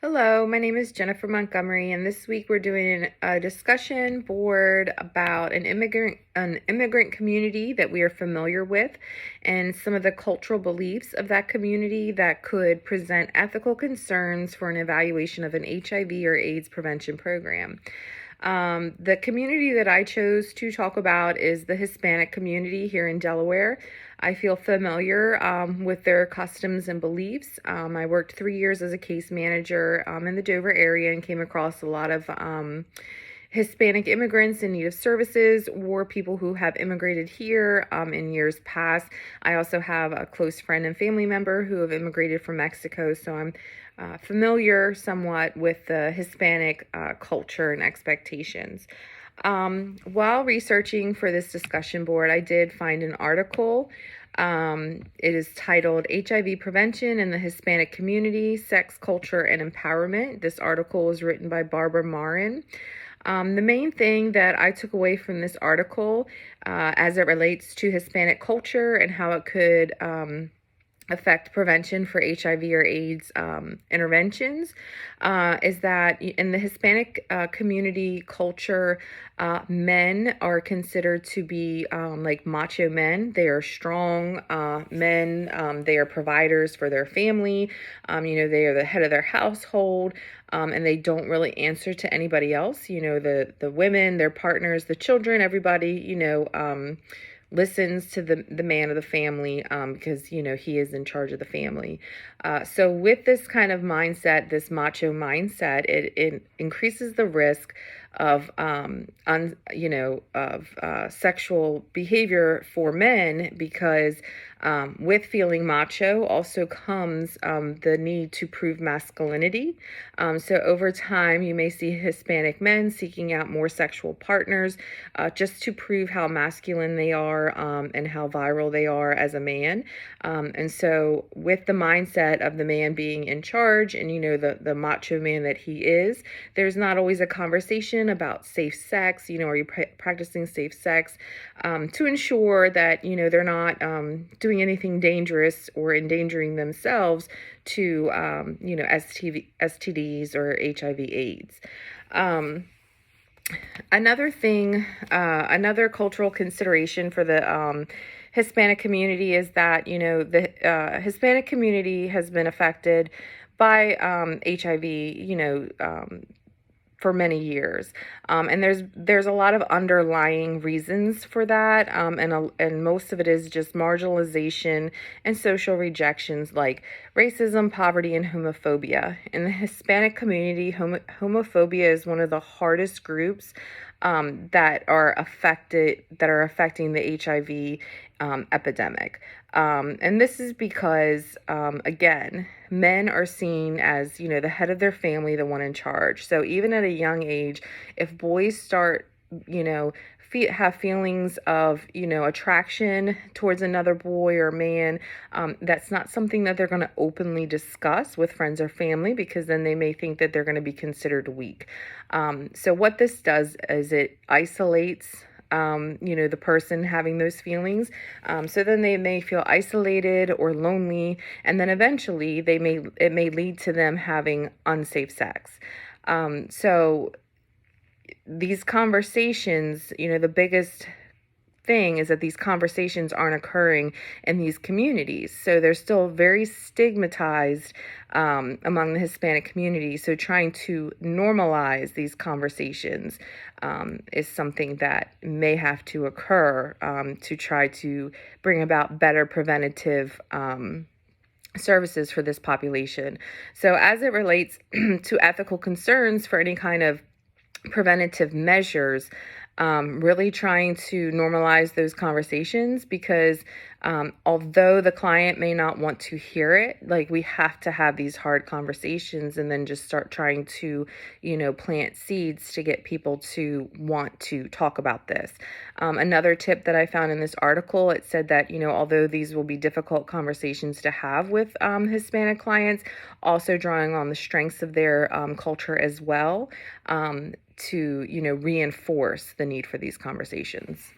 Hello, my name is Jennifer Montgomery, and this week we're doing a discussion board about an immigrant community that we are familiar with and some of the cultural beliefs of that community that could present ethical concerns for an evaluation of an HIV or AIDS prevention program. The community that I chose to talk about is the Hispanic community here in Delaware. I feel familiar with their customs and beliefs. I worked 3 years as a case manager in the Dover area and came across a lot of Hispanic immigrants in need of services or people who have immigrated here in years past. I also have a close friend and family member who have immigrated from Mexico, so I'm familiar somewhat with the Hispanic culture and expectations. While researching for this discussion board, I did find an article. It is titled HIV Prevention in the Hispanic Community, Sex, Culture, and Empowerment. This article was written by Barbara Marin. The main thing that I took away from this article as it relates to Hispanic culture and how it could affect prevention for HIV or AIDS interventions is that in the Hispanic community culture, men are considered to be like macho men. They are strong men. They are providers for their family. They are the head of their household. And they don't really answer to anybody else. The women, their partners, the children, everybody, listens to the man of the family because, he is in charge of the family. So with this kind of mindset, this macho mindset, it increases the risk of sexual behavior for men because with feeling macho also comes the need to prove masculinity. So over time, you may see Hispanic men seeking out more sexual partners just to prove how masculine they are and how virile they are as a man. And so with the mindset of the man being in charge and, the macho man that he is, there's not always a conversation about safe sex. Are you practicing safe sex to ensure that, they're not doing anything dangerous or endangering themselves to, STDs or HIV/AIDS. Another cultural consideration for the Hispanic community is that, the Hispanic community has been affected by HIV, for many years. And there's a lot of underlying reasons for that. And most of it is just marginalization and social rejections like racism, poverty, and homophobia. In the Hispanic community, homophobia is one of the hardest groups that are affecting the HIV epidemic. And this is because, again, men are seen as, the head of their family, the one in charge. So even at a young age, if boys start, have feelings of, attraction towards another boy or man, that's not something that they're going to openly discuss with friends or family because then they may think that they're going to be considered weak. So what this does is it isolates the person having those feelings. So then they may feel isolated or lonely, and then eventually it may lead to them having unsafe sex. So these conversations, the biggest thing is that these conversations aren't occurring in these communities. So they're still very stigmatized among the Hispanic community. So trying to normalize these conversations is something that may have to occur to try to bring about better preventative services for this population. So as it relates to ethical concerns for any kind of preventative measures, really trying to normalize those conversations because although the client may not want to hear it, like we have to have these hard conversations and then just start trying to, plant seeds to get people to want to talk about this. Another tip that I found in this article, it said that, although these will be difficult conversations to have with Hispanic clients, also drawing on the strengths of their culture as well, to, reinforce the need for these conversations.